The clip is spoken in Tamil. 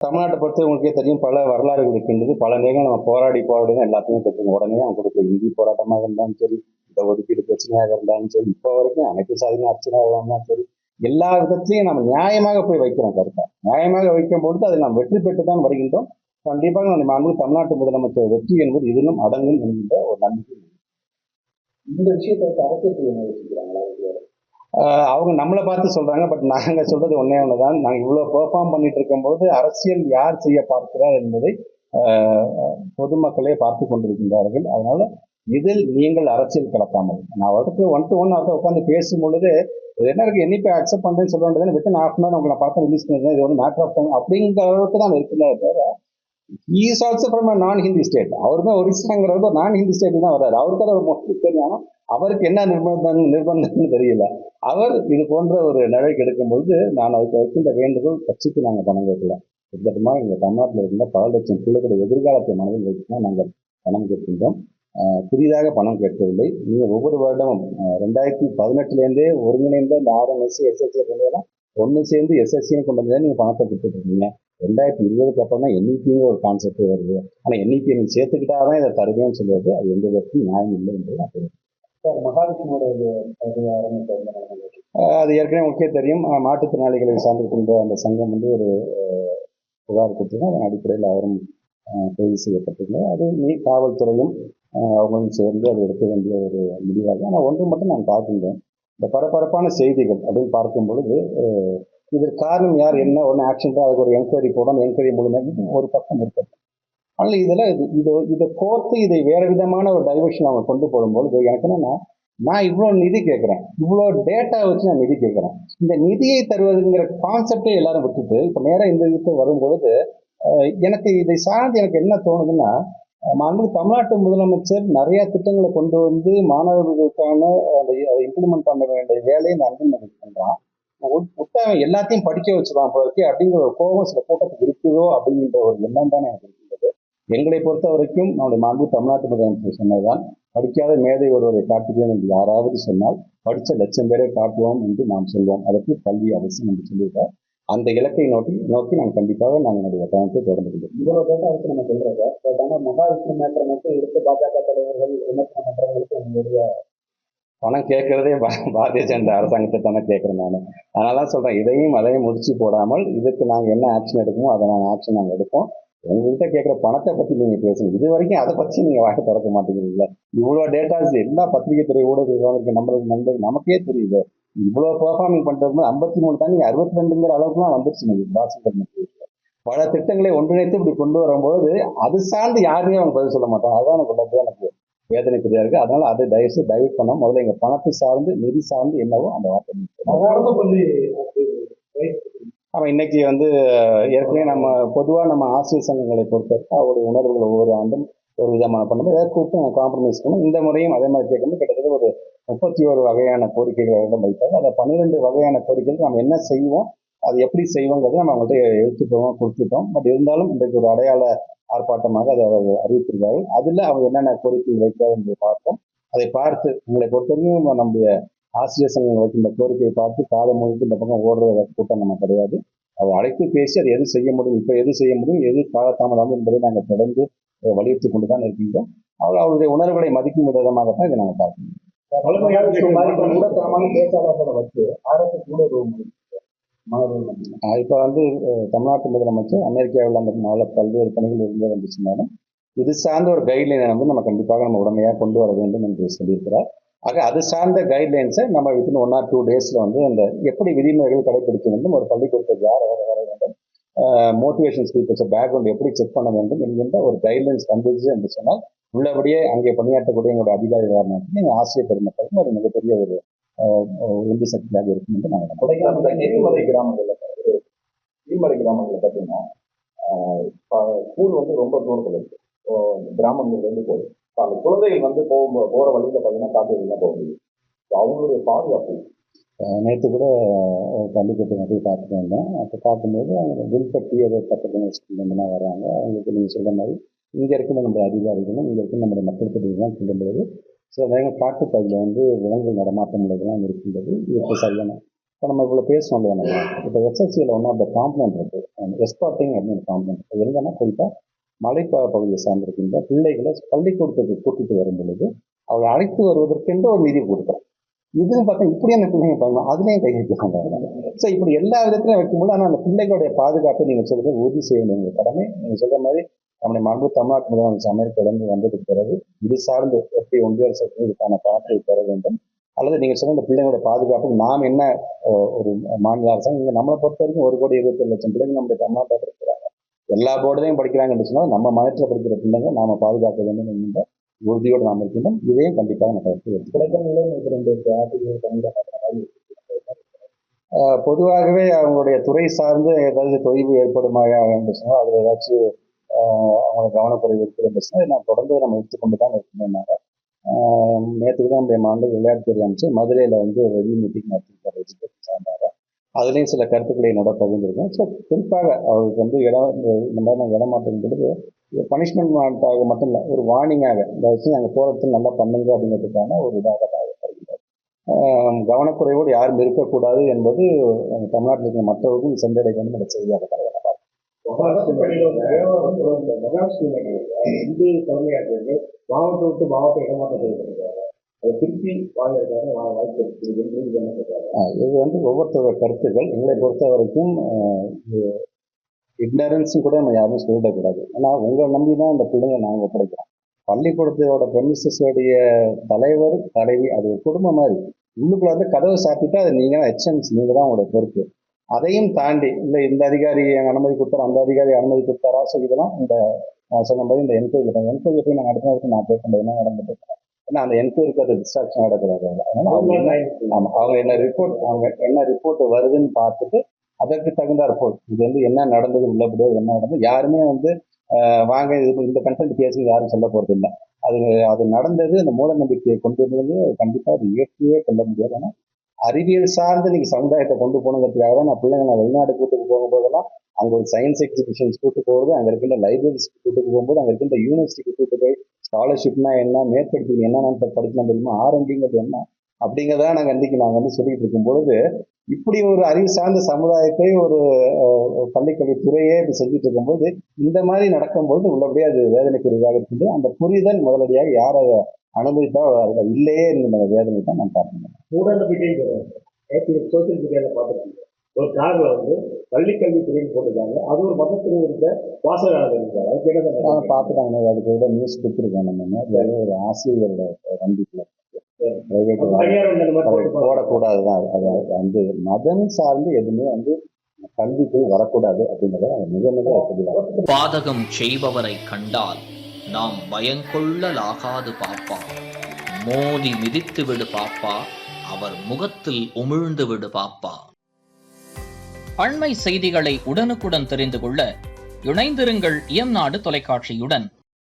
தமிழ்நாட்டை பொறுத்து உங்களுக்கே தெரியும் பல வரலாறுகள் இருக்கின்றது. பல நேரங்கள் நம்ம போராடி தான் எல்லாத்தையும் பெற்றுங்க. உடனே அவங்க கொடுத்த இந்தி போராட்டமாக இருந்தாலும் சரி, இந்த ஒதுக்கீடு பிரச்சனையாக இருந்தாலும் சரி, இப்போ வரைக்கும் அனைத்து சாதின அரசியலாக இருந்தாலும் சரி, எல்லா விதத்திலையும் நம்ம நியாயமாக போய் வைக்கிறோம் கருத்தை. நியாயமாக வைக்கும் பொழுது அதை நாம் வெற்றி பெற்று தான் வருகின்றோம். கண்டிப்பாக நம்ம தமிழ்நாட்டு முதலமைச்சர் வெற்றி என்பது இதிலும் அடங்கும் என்கின்ற ஒரு நம்பிக்கை. இந்த விஷயத்தை அரசியல் யோசிக்கிறாங்களா? அவங்க நம்மளை பார்த்து சொல்றாங்க. பட் நாங்க சொல்றது ஒன்னே ஒண்ணுதான். நாங்க இவ்வளவு பெர்ஃபார்ம் பண்ணிட்டு இருக்கும்போது அரசியல் யார் செய்ய பார்க்கிறார் என்பதை பொதுமக்களே பார்த்து கொண்டிருக்கின்றார்கள். அதனால இதில் நீங்கள் அரசியல் கலக்காமல், நான் அவருக்கு 1 to 1 அதை உட்காந்து பேசும் பொழுது என்ன இருக்கு, என்னைக்கு அக்செப்ட் பண்றேன்னு சொல்ல வேண்டியது, வித்தின் ஹாஃப் அன் அவர் உங்களுக்கு படத்தை ரிலீஸ் பண்ணிருந்தேன், இது வந்து மேட்டர் ஆஃப் டைம் அப்படிங்கிற அளவுக்கு தான் இருக்குல்ல தவிர, he is also from a non-Hindi state. அவருமே ஒரிசாங்கிறது ஒரு நான்-ஹிந்தி ஸ்டேட் தான் வர்றாரு. அவருக்கு அதை மொழி தெரியும். அவருக்கு என்ன நிர்பந்தம்னு தெரியல. அவர் இது போன்ற ஒரு நடவடிக்கை எடுக்கும்போது நான் அதுக்கு வைக்கின்ற வேண்டுகோள், கட்சிக்கு நாங்கள் பணம் கேட்கல. கிட்டத்தட்ட எங்க தமிழ்நாட்டில் இருந்த பல லட்சம் பிள்ளைகளுடைய எதிர்காலத்தை மனதில் வைத்துதான் நாங்கள் பணம் கேட்கின்றோம். புதிதாக பணம் கேட்கவில்லை. நீங்கள் ஒவ்வொரு வருடமும் 2018 ஒருங்கிணைந்த இந்த RMSC SSC எல்லாம் ஒன்று சேர்ந்து SSCயும் கொண்டு வந்து நீங்கள் பணத்தை கொடுத்துட்டு இருக்கீங்க. 2020 அப்புறம் தான் NEP ஒரு கான்செப்ட் வருது. ஆனால் NEP நீங்கள் சேர்த்துக்கிட்டாதான் இதை தருவேன்னு சொல்றது அது எந்த விதத்திலும் நியாயம் இல்லை என்று நான் சொல்லுவேன். மகாலட்சுமியோட அது ஏற்கனவே முக்கிய தெரியும். மாற்றுத்திறனாளிகளை சார்ந்திருக்கின்ற அந்த சங்கம் வந்து ஒரு புகார் கொடுத்துருக்கோம். அதன் அடிப்படையில் அவரும் கைது செய்யப்பட்டிருந்தார். அது காவல்துறையும் அவங்களும் சேர்ந்து அதை எடுக்க வேண்டிய ஒரு முடிவாக. ஆனால் ஒன்று மட்டும் நான் பார்க்கின்றேன், இந்த பரபரப்பான செய்திகள் அப்படின்னு பார்க்கும் பொழுது இதற்கு காரணம் யார், என்ன ஒன்று ஆக்ஷன் தான், அதுக்கு ஒரு என்கொயரி போடணும். என்கொயரி மூலமாக ஒரு பக்கம் இருக்குது. ஆனால் இதை கோர்த்து இதை வேற விதமான ஒரு டைவர்ஷன் அவங்க கொண்டு போகும்போது எனக்கு என்னன்னா, நான் இவ்வளோ நிதி கேட்குறேன், இவ்வளோ டேட்டா வச்சு நான் நிதி கேட்குறேன். இந்த நிதியை தருவதுங்கிற கான்செப்டே எல்லாரும் விட்டுட்டு இப்போ நேராக இந்த இதுக்கு வரும்பொழுது எனக்கு இதை சார்ந்து எனக்கு என்ன தோணுதுன்னா, தமிழ்நாட்டு முதலமைச்சர் நிறைய திட்டங்களை கொண்டு வந்து மாணவர்களுக்கான அந்த இம்ப்ளிமெண்ட் பண்ண வேண்டிய வேலையை நன்மை பண்றான். புத்தகம் எல்லாத்தையும் படிக்க வச்சுருவான் போருக்கு அப்படிங்கிற ஒரு கோபம் சில கூட்டத்துக்கு இருக்குதோ அப்படிங்கிற ஒரு எண்ணம் தானே எனக்கு இருக்கின்றது. எங்களை பொறுத்த வரைக்கும் நம்முடைய தமிழ்நாட்டு முதலமைச்சர் சொன்னதுதான், படிக்காத மேதை ஒருவரை காட்டுகிறோம் என்று யாராவது சொன்னால் படித்த 1,00,000 பேரை காட்டுவோம் என்று நாம் சொல்வோம். அதற்கு கல்வி அவசியம் என்று சொல்லியிருக்கார். அந்த இலக்கை நோக்கி நாங்கள் கண்டிப்பாக நாங்கள் என்னுடைய பயணத்தை தொடர்ந்து கொள்வோம். இவ்வளவு பேர் அவருக்கு நம்ம சொல்றத ஆனால் மகாவிஷ்ணு மேட்டரை மட்டும் எடுத்து பாஜக தலைவர்கள் விமர்சனம் பண்றவங்களுக்கு உங்களுடைய பணம் கேட்கறதே பாரதிய ஜனதா அரசாங்கத்தை தானே கேட்கிறேன் நான். அதனால சொல்றேன், இதையும் அதையும் முடிச்சு போடாமல் இதுக்கு நாங்கள் என்ன ஆக்ஷன் எடுக்கணுமோ அதை நாங்கள் ஆக்ஷன் நாங்கள் எடுப்போம். உங்கள்கிட்ட கேட்குற பணத்தை பற்றி நீங்கள் பேசுங்க. இது வரைக்கும் அதை பற்றி நீங்கள் வாங்க திறக்க மாட்டேங்கிறீங்களா? இவ்வளோ டேட்டாஸ் எல்லா பத்திரிகை துறை ஊடகங்களுக்கு நம்மளுக்கு நமக்கே தெரியுது. இவ்வளோ பெர்ஃபார்மிங் பண்ணுறது 53 தாண்டி 62ங்கிற அளவுக்குலாம் வந்துருச்சு. பல திட்டங்களை ஒன்றிணைத்து இப்படி கொண்டு வரும்போது அது சார்ந்து யாருமே அவங்க பதில் சொல்ல மாட்டாங்க. அதான் எனக்கு வேதனைக்குரியா இருக்கு. அதனால அதை டைவர்ட் பண்ண முதல்ல எங்க பணத்தை சார்ந்து நிதி சார்ந்து என்னவோ அந்த வார்த்தை. அவன் இன்னைக்கு வந்து ஏற்கனவே நம்ம பொதுவாக நம்ம ஆசிரியர் சங்கங்களை பொறுத்தவரைக்கும் அவருடைய உணர்வுகள் ஒவ்வொரு ஆண்டும் ஒரு விதமான பண்ணும்போது ஏதாவது கூப்பிட்டு காம்ப்ரமைஸ் பண்ணணும். இந்த முறையும் அதே மாதிரி கேட்கணும். கிட்டத்தட்ட ஒரு 31 வகையான கோரிக்கைகளிடம் வைத்தாங்க. அந்த 12 வகையான கோரிக்கைகள் நம்ம என்ன செய்வோம், அது எப்படி செய்வோங்கிறது நம்ம அவங்கள்ட்ட எழுத்துப்பூர்வமாக கொடுத்துட்டோம். பட் இருந்தாலும் இன்றைக்கு ஒரு அடையாள ஆர்ப்பாட்டமாக அதை அறிவித்திருக்கார்கள். அதில் அவங்க என்னென்ன கோரிக்கைகள் வைக்கிறார்கள் என்று பார்த்தோம். அதை பார்த்து உங்களை பொறுத்தவரைக்கும் நம்முடைய ஆசிரியர் சங்கம் வைக்கின்ற கோரிக்கையை பார்த்து காலம் முழுக்க இந்த பக்கம் ஓடுற கூட்டம் நம்ம கிடையாது. அதை அழைத்து பேசி அதை எது செய்ய முடியும், இப்போ எது செய்ய முடியும், எது காலதாமதம் என்பதை நாங்கள் தொடர்ந்து வலியுறுத்தி கொண்டு தான் இருக்கின்றோம். அவருடைய உணர்வுகளை மதிக்கும் விதமாகத்தான் இதை நாங்கள் பார்க்கணும். பேச்சாளர்களை வச்சு அரசு கூட இப்போ வந்து தமிழ்நாட்டு முதலமைச்சர் அமெரிக்காவில் அந்த பல்வேறு பணிகள் இருந்து வந்துச்சுனாலும் இது சார்ந்த ஒரு கைட்லைனை வந்து நம்ம கண்டிப்பாக நம்ம உடனடியாக கொண்டு வர வேண்டும் என்று சொல்லியிருக்கிறார். ஆக அது சார்ந்த கைட்லைன்ஸை நம்ம வித்தின் 1 or 2 days வந்து அந்த எப்படி விதிமுறைகள் கடைபிடிக்க வேண்டும், ஒரு பள்ளிக்கூடத்துக்கு யார் வர வேண்டும், மோட்டிவேஷன் ஸ்பீக்கர்ஸ் பேக்ரவுண்ட் எப்படி செக் பண்ண வேண்டும் என்கின்ற ஒரு கைட்லைன்ஸ் வந்துச்சு என்று சொன்னால் உள்ளபடியே அங்கே பணியாற்றக்கூடிய எங்களுடைய அதிகாரிகளாக எங்கள் ஆசிரியர் பெருமக்களுக்கும் ஒரு மிகப்பெரிய ஒரு உந்து சக்தியாக இருக்கும் என்று நாங்கள் கொடைக்கானல் நீர்மலை கிராமங்களில் பார்த்தீங்கன்னா ஸ்கூல் வந்து ரொம்ப தூரத்தில் இருக்கு, கிராமங்கள்லேருந்து போகுது. அந்த குழந்தைகள் வந்து போகிற வழியில் பார்த்தீங்கன்னா காட்டுகள்லாம் போக முடியும். அவங்களுடைய பாதுகாப்பு நேற்று கூட பள்ளிக்கூட்டத்தை போய் பார்த்துட்டு வந்தேன். அப்போ பார்க்கும்போது அவங்க வில்பட்டி அதை பக்கத்தில் ஸ்கூல்லேருந்துலாம் வர்றாங்க. அவங்களுக்கு நீங்கள் சொல்கிற மாதிரி இங்கே இருக்கிற நம்முடைய அதிகாரிகளும் இங்கே இருக்கிற நம்முடைய மக்கள் பிரதிநிதிகளும் சொல்லும்போது சில நேரம் காட்டுப்பகுதியில் வந்து விலங்கு நடமாட்டம் உள்ளதெல்லாம் இருக்கின்றது. இப்போ சரியான இப்போ நம்ம இவ்வளோ பேசணும் இல்லையா நம்ம இப்போ எஸ்எஸ்சியில் ஒன் ஆஃப் த காம்பனன்ட் இருக்குது எஸ்பாட்டிங் அப்படின்னு காம்பனன்ட் எங்கன்னா குறிப்பாக மலைப்பகுதியை சார்ந்திருக்கின்ற பிள்ளைகளை பள்ளிக்கூடத்துக்கு கூட்டிட்டு வரும் பொழுது அவளை அழைத்து வருவதற்கென்று ஒரு நிதி கொடுக்குறோம். இதுவும் பார்த்தா இப்படியே அந்த பிள்ளைங்க பண்ணணும், அதுலேயும் கை வைக்கிறாங்க. ஸோ இப்படி எல்லா விதத்திலையும் வைக்கும்போது ஆனால் அந்த பிள்ளைகளுடைய பாதுகாப்பை நீங்கள் சொல்றது உறுதி செய்ய வேண்டிய கடமை. நீங்கள் சொல்ற மாதிரி நம்முடைய மாண்பு தமிழ்நாட்டு முதலமைச்சர் அமெரிக்காவிலிருந்து வந்ததுக்கு பிறகு இது சார்ந்து எப்படி ஒன்றிய அரசு இதுக்கான பணத்தை பெற வேண்டும், அல்லது நீங்கள் சொன்ன இந்த பிள்ளைங்களோட பாதுகாப்புக்கு நாம் என்ன ஒரு மாநில அரசாங்கம் இங்கே நம்மளை பொறுத்த வரைக்கும் 1,27,00,000 பிள்ளைங்க நம்முடைய தமிழ்நாட்டில் இருக்கிறாங்க. எல்லா போர்டுலையும் படிக்கிறாங்கன்னு சொன்னால் நம்ம மாநிலத்தில் படிக்கிற பிள்ளைங்க நாம பாதுகாக்க வேண்டும் என்கின்ற உறுதியோடு நாம் இருக்கின்றோம். இதையும் கண்டிப்பாக நம்ம பொதுவாகவே அவங்களுடைய துறை சார்ந்து ஏதாவது தொய்வு ஏற்படுமாயா என்று சொன்னால் அதில் ஏதாச்சும் அவங்களோட கவனக்குறைவு இருக்கிறது சொன்னால் நான் தொடர்ந்து நம்ம எடுத்துக்கொண்டு தான் இருக்கணும்னாங்க. நேற்றுக்கு தான் நம்முடைய மாநில விளையாட்டுத்துறை அமைச்சர் மதுரையில் வந்து ரெவி மீட்டிங் நடத்திருக்காரு எஜுகேஷன் சார்ந்தாங்க. அதுலேயும் சில கருத்துக்களை என்னோட பகிர்ந்துருக்கேன். ஸோ குறிப்பாக அவருக்கு வந்து இந்த மாதிரி நாங்கள் இடமாற்றம் பொழுது பனிஷ்மெண்ட் மட்டும் இல்லை, ஒரு வார்னிங்காக இந்த விஷயம் நாங்கள் போகிறதுக்கு நல்லா பண்ணுங்க அப்படிங்கிறதுக்கான ஒரு இதாக வருகிறார். கவனக்குறைவோடு யாரும் இருக்கக்கூடாது என்பது தமிழ்நாட்டில் இருக்கிற மற்றவர்களுக்கும் சென்றடைக்க வேண்டும் என்ற செய்தியாக தலைவராக மாவட்டம் விட்டு மாவட்டம் இடமாற்றம் செய்யப்பட்டிருக்காரு. அதை திருப்பி வாங்கியிருக்காரு வாய்ப்பு. இது வந்து ஒவ்வொருத்தரோட கருத்துக்கள். எங்களை பொறுத்த வரைக்கும் இக்னரன்ஸ் கூட நம்ம யாரும் சொல்லிடக்கூடாது. ஏன்னா உங்களை நம்பி தான் இந்த பிள்ளைங்க நாங்கள் ஒப்படைக்கிறோம். பள்ளிக்கூடத்தோட பெர்மிசஸோடைய தலைவர் தலைவி அது ஒரு குடும்பம் மாதிரி. உள்ளுக்குள்ள வந்து கதவை சாத்திட்டா அது நீங்கள் தான் எச்எம்ஸ், நீங்கள் தான் உங்களோட பொறுப்பு. அதையும் தாண்டி இல்லை இந்த அதிகாரி அனுமதி கொடுத்தாரா, அந்த அதிகாரி அனுமதி கொடுத்தாரா, ஸோ இதெல்லாம் இந்த சொன்ன மாதிரி இந்த என்கொயரி போய் நாங்கள் நடத்தினதுக்கு நான் பேச என்ன நடந்துட்டு இருக்கேன். ஏன்னா அந்த என்கொயரிக்கு அது டிஸ்ட்ராக்ஷன் நடக்கூடாது. அதனால அவங்க என்ன ரிப்போர்ட் வருதுன்னு பார்த்துட்டு அதற்கு தகுந்த ரிப்போர்ட் இது வந்து என்ன நடந்தது உள்ளபடியோ என்ன நடந்தது யாருமே வந்து வாங்க இது இந்த கண்டென்ட் பேசுங்க யாரும் சொல்ல போறது இல்லை. அது நடந்தது அந்த மூட நம்பிக்கையை கொண்டு வந்தது கண்டிப்பாக அது இயற்கையே கொள்ள முடியாது. ஆனால் அறிவியல் சார்ந்து நீங்க சமுதாயத்தை கொண்டு போகணுங்கிறதுக்காக தான் நான் பிள்ளைங்க வெளிநாடு கூட்டுக்கு போகும்போதெல்லாம் அங்கே ஒரு சயின்ஸ் எக்ஸிபிஷன்ஸ் கூட்டு போகுது, அங்கே இருக்கின்ற லைப்ரரிஸ்க்கு கூட்டுக்கு போகும்போது அங்கே இருக்கின்ற யூனிவர்சிட்டிக்கு கூட்டு போய் ஸ்காலர்ஷிப்னா என்ன, மேற்படுத்தி என்னென்ன படிக்கலாம் தெரியுமா, ஆரம்பிங்கிறது என்ன அப்படிங்கிறதா நாங்கள் வந்து சொல்லிட்டு இருக்கும் பொழுது இப்படி ஒரு அறிவு சார்ந்த சமுதாயத்தை ஒரு பள்ளிக்கல்வி துறையே இப்படி செஞ்சுட்டு இருக்கும்போது இந்த மாதிரி நடக்கும்போது உள்ளபடியே அது வேதனைக்குரியதாக இருக்குது. அந்த புரிதல் முதலடியாக யார் அதை அனுபவித்தா அதில் இல்லையே என்கிற வேதனை தான் நான் பார்க்கணும். மூட நம்பிக்கை சோசியல் மீடியாவில் பார்த்துருக்காங்க. ஒரு கார்ல வந்து பள்ளிக்கல்வி துறைன்னு போட்டிருக்காங்க. அது ஒரு மதத்தில் இருந்த வாசகராக இருக்காரு. அதுக்கு என்ன பார்த்துட்டாங்க. அதுக்கு கூட நியூஸ் கொடுத்துருக்கோம். நம்ம ஒரு ஆசிரியரோட நம்பிக்கை போடக்கூடாதுதான். அது வந்து மதம் சார்ந்து எதுவுமே வந்து கல்விக்குள் வரக்கூடாது அப்படிங்கிறத மிக மிக பாதகம் செய்பவரை கண்டால் நாம் பயங்கொள்ளலாகாது பாப்பா, மோதி மிதித்து விடு பாப்பா, அவர் முகத்தில் உமிழ்ந்து விடு பாப்பா. அண்மை செய்திகளை உடனுக்குடன் தெரிந்து கொள்ள இணைந்திருங்கள் இயம்நாடு தொலைக்காட்சியுடன்.